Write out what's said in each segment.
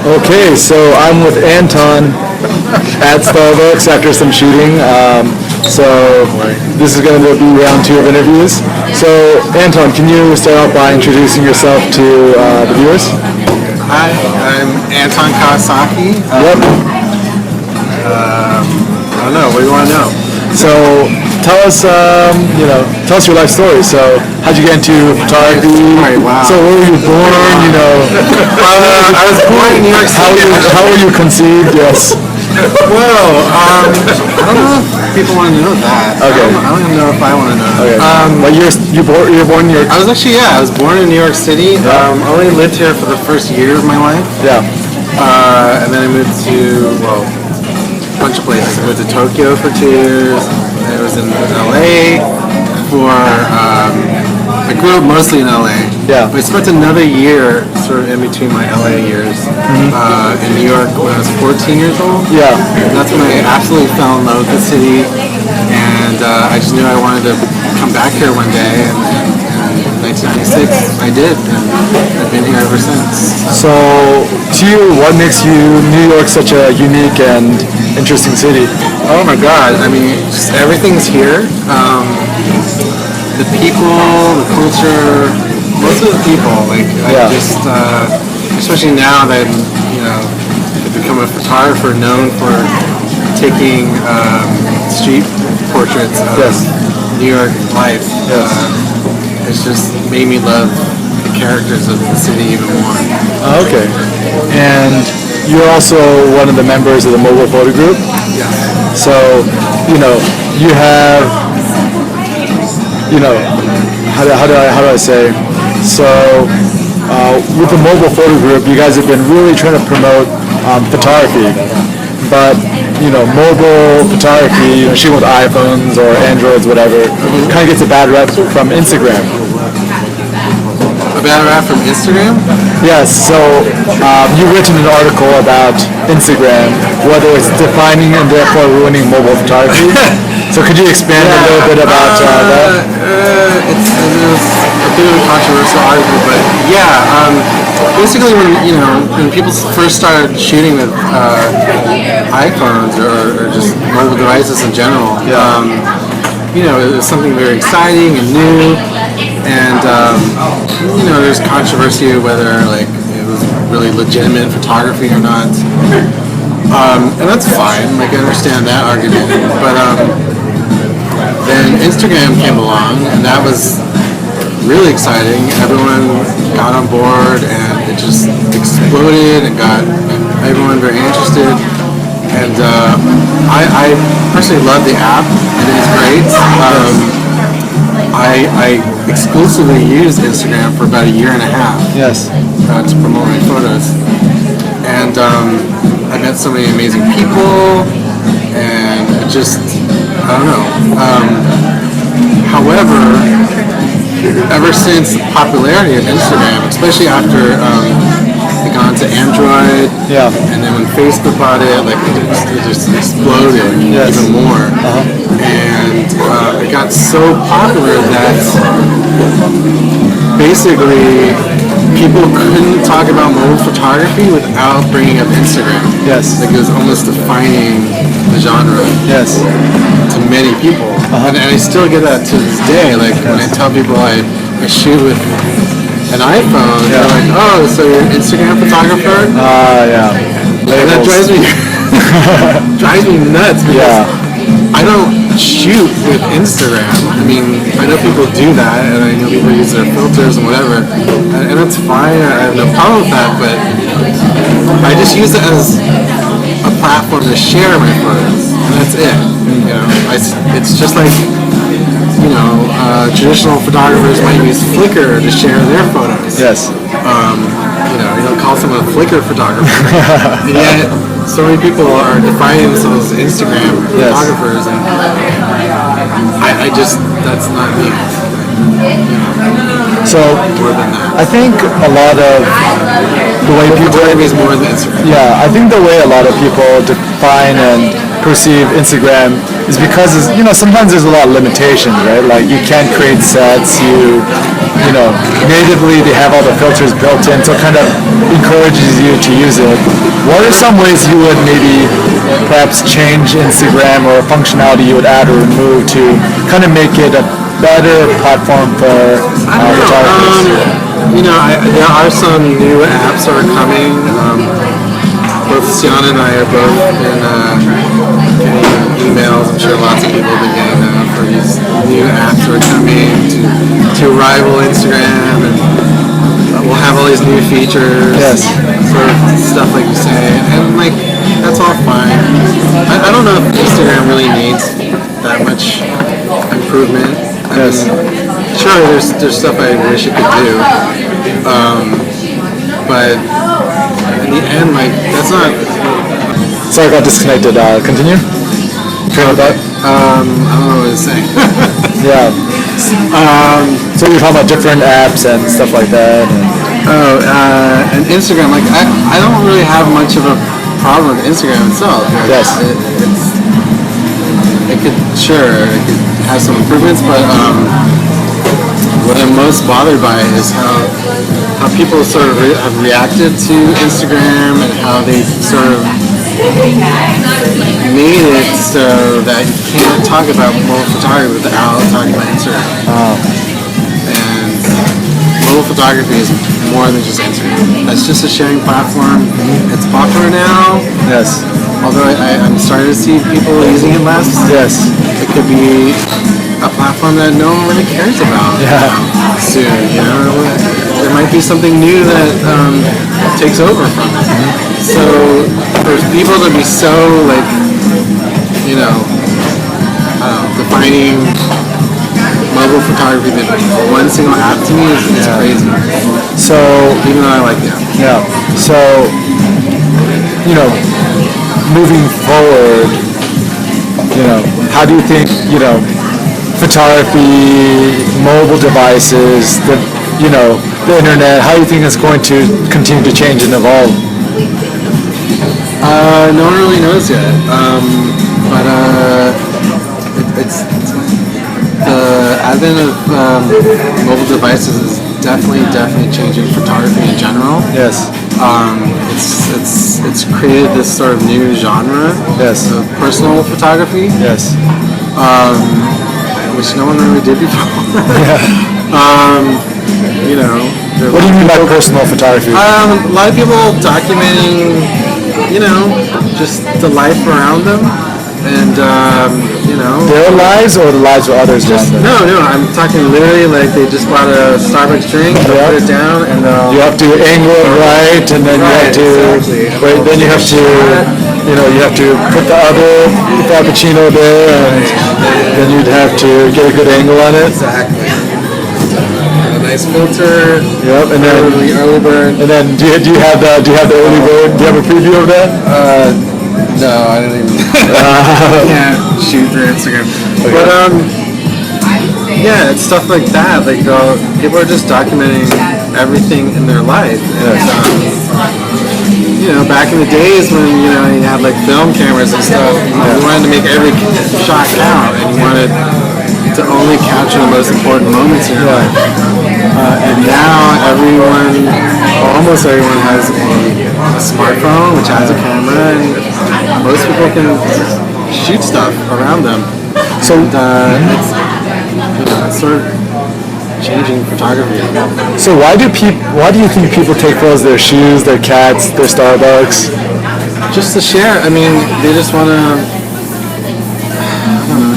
Okay, so I'm with Anton at Starbucks after some shooting. So this is going to be round two of interviews. So Anton, can you start out by introducing yourself to the viewers? Hi, I'm Anton Kawasaki. Yep. I don't know. What do you want to know? So tell us your life story. So how'd you get into photography? Right, wow. So where were you born? I was born in New York City. How were you conceived? Yes. Well, I don't know if people want to know that. Okay. I don't even know if I want to know. Okay. But you're born in New York. I was born in New York City. I only lived here for the first year of my life. Yeah. And then I moved to, a bunch of places. I moved to Tokyo for 2 years. I was in LA for, I grew up mostly in LA. Yeah. But I spent another year sort of in between my LA years in New York when I was 14 years old. Yeah. And that's when I absolutely fell in love with the city. And I just knew I wanted to come back here one day. And in 1996, I did. And I've been here ever since. So, to you, what makes New York such a unique and interesting city? Oh my God! I mean, just everything's here. The people, the culture, most of the people. Like, I just, especially now that I've become a photographer known for taking street portraits of New York life. It's just made me love the characters of the city even more. Okay. And you're also one of the members of the mobile photo group. Yeah. So, you have, how do I say? So, with the mobile photo group, you guys have been really trying to promote photography. But, mobile photography, shooting with iPhones or Androids, whatever, kind of gets a bad rep from Instagram. A bad rap from Instagram? Yes, so you've written an article about Instagram, whether it's defining and therefore ruining mobile photography. So could you expand a little bit about that? It's a bit of a controversial article, but basically when people first started shooting with iPhones or just mobile devices in general, it was something very exciting and new, and there's controversy whether it was really legitimate photography or not, and that's fine. I understand that argument, but then Instagram came along, and that was really exciting. Everyone got on board, and it just exploded and got everyone very interested. And I personally love the app. It is great. I exclusively used Instagram for about a year and a half. Yes. To promote my photos. And I met so many amazing people, and it just, I don't know. However, ever since the popularity of Instagram, especially after it got onto Android, and then when Facebook bought it, it just exploded even more. And it got so popular that basically people couldn't talk about mobile photography without bringing up Instagram. Yes. It was almost defining the genre. Yes. To many people. And I still get that to this day. When I tell people I shoot with an iPhone, they're like, "Oh, so you're an Instagram photographer?" Yeah. And that drives me nuts because I don't shoot with Instagram. I mean, I know people do that, and I know people use their filters and whatever, and that's fine. I have no problem with that, but I just use it as a platform to share my photos, and that's it. It's just like traditional photographers might use Flickr to share their photos. Yes. You don't call someone a Flickr photographer, and yet so many people are defining themselves as Instagram photographers, and I just, that's not me. So more than that. I think a lot of the way people, Photography is more than Instagram. yeah, I think the way a lot of people define and perceive Instagram is because, sometimes there's a lot of limitations, right? Like you can't create sets, natively they have all the filters built in, so it kind of encourages you to use it. What are some ways you would maybe perhaps change Instagram, or a functionality you would add or remove to kind of make it a better platform for photographers? There are some new apps that are coming. Both Sian and I are both been getting emails. I'm sure lots of people have been getting them for these new apps that are coming to rival Instagram, and we'll have all these new features, Yes. sort of stuff like you say, and like that's all fine. I don't know if Instagram really needs that much improvement. Yes. Sure, there's stuff I wish it could do, but in the end, like that's not. Sorry, I got disconnected. Continue. Train of thought. I don't know what to say. Yeah. So you're talking about different apps and stuff like that. And Instagram, like I don't really have much of a problem with Instagram itself. Like, Yes. It could have some improvements, but what I'm most bothered by is how people sort of have reacted to Instagram, and how they sort of made it so that you can't talk about mobile photography without talking about Instagram. And mobile photography is more than just Instagram. That's just a sharing platform. It's popular now. Yes. Although I'm starting to see people using it less. Yes. It could be a platform that no one really cares about soon. There might be something new that takes over from it. So for people to be so like, defining mobile photography with one single app to me is crazy. So Even though I like the app. yeah. So moving forward, how do you think photography, mobile devices, the internet, how do you think it's going to continue to change and evolve? No one really knows yet. But it's the advent of mobile devices is definitely changing photography in general. Yes. It's created this sort of new genre Yes. of personal photography, Yes. which no one really did before. What do you mean by personal photography? A lot of people documenting, just the life around them, and Their lives or the lives of others around them? No, I'm talking literally like they just bought a Starbucks drink, they put it down, and You have to angle it right, and then you have to wait. Then you have to, you have to put the other frappuccino there, and then you'd have to get a good angle on it. exactly. And a nice filter. Yep, and then Early bird. do you have the early bird? Do you have a preview of that? No, I didn't even. Can't shoot for Instagram. Okay. But yeah, it's stuff like that. Like people are just documenting everything in their life. And, back in the days when you had like film cameras and stuff, you wanted to make every shot count, and you wanted to only capture the most important moments in your life. And now almost everyone has a smartphone which has a camera, and most people can shoot stuff around them. So It's sort of changing photography. So why do you think people take photos of their shoes, their cats, their Starbucks? Just to share. I mean, they just want to,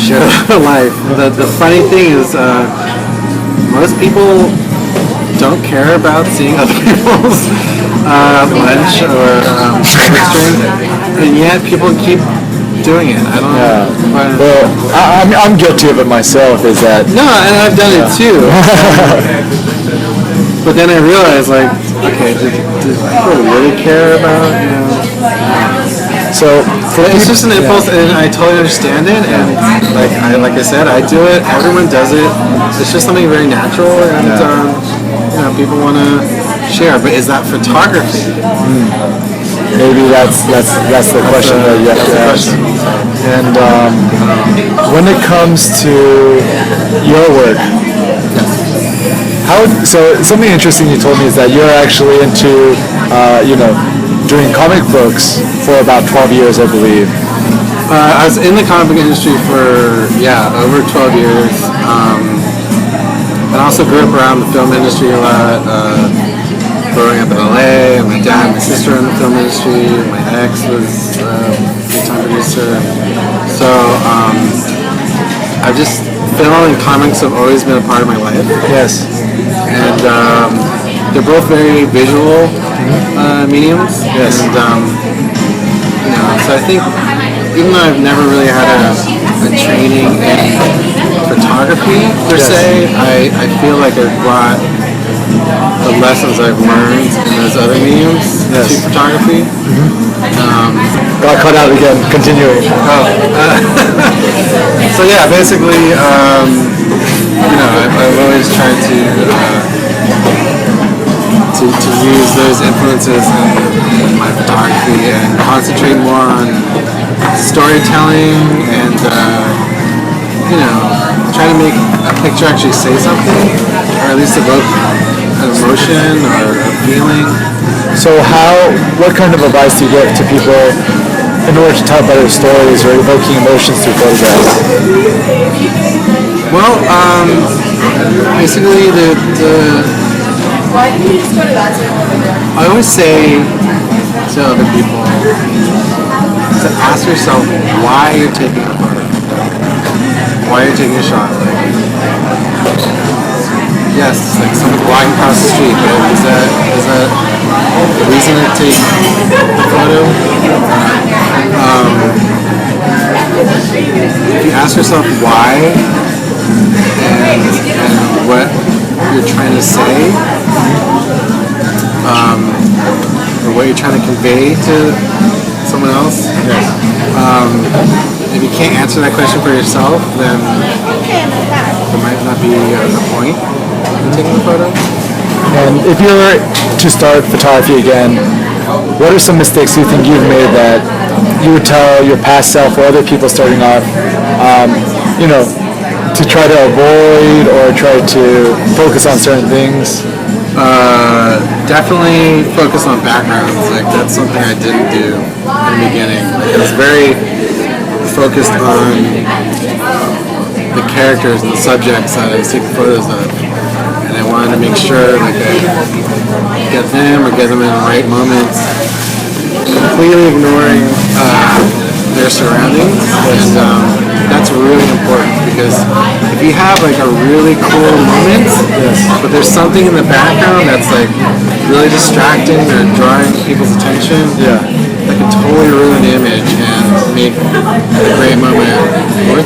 share their life. The funny thing is, most people don't care about seeing other people's lunch or Starbucks drink, and yet people keep doing it. I don't know. Well, I'm guilty of it myself. Is that No, and I've done it too. But then I realized, like, okay, do people really care about, so? It's just an impulse, and I totally understand it. And like I said, I do it. Everyone does it. It's just something very natural, and people want to share. But is that photography? Maybe that's the question that you have to ask. And when it comes to your work, so something interesting you told me is that you're actually into doing comic books for about 12 years, I believe. I was in the comic book industry for over 12 years. And I also grew up around the film industry a lot. Growing up in LA, and my dad and my sister in the film industry. My ex was a big-time producer. So I've just film and comics have always been a part of my life. Yes. And they're both very visual mediums. Yes. And so I think even though I've never really had a training in photography per se, I feel like I've brought the lessons I've learned in those other mediums to photography. Got cut out again. Continuing. So basically, I've always tried to use those influences in my photography and concentrate more on storytelling and try to make a picture actually say something, or at least evoke an emotion or a feeling. So what kind of advice do you give to people in order to tell better stories or evoking emotions through photographs? Well, basically I always say to other people to ask yourself why you're taking a photo, why you're taking a shot. Yes, like someone's walking across the street, but is that the reason to take a photo? If you ask yourself why and what you're trying to say, or what you're trying to convey to someone else, if you can't answer that question for yourself, then there might not be a point in taking the photo. And if you were to start photography again, what are some mistakes you think you've made that you would tell your past self or other people starting off, to try to avoid or try to focus on certain things? Definitely focus on backgrounds. Like that's something I didn't do in the beginning. Like, I was very focused on the characters and the subjects that I was taking photos of, and I wanted to make sure like I get them in the right moments, completely ignoring their surroundings. And that's really important because if you have like a really cool moment, but there's something in the background that's like really distracting or drawing people's attention, that can totally ruin the image and make a great moment worthless.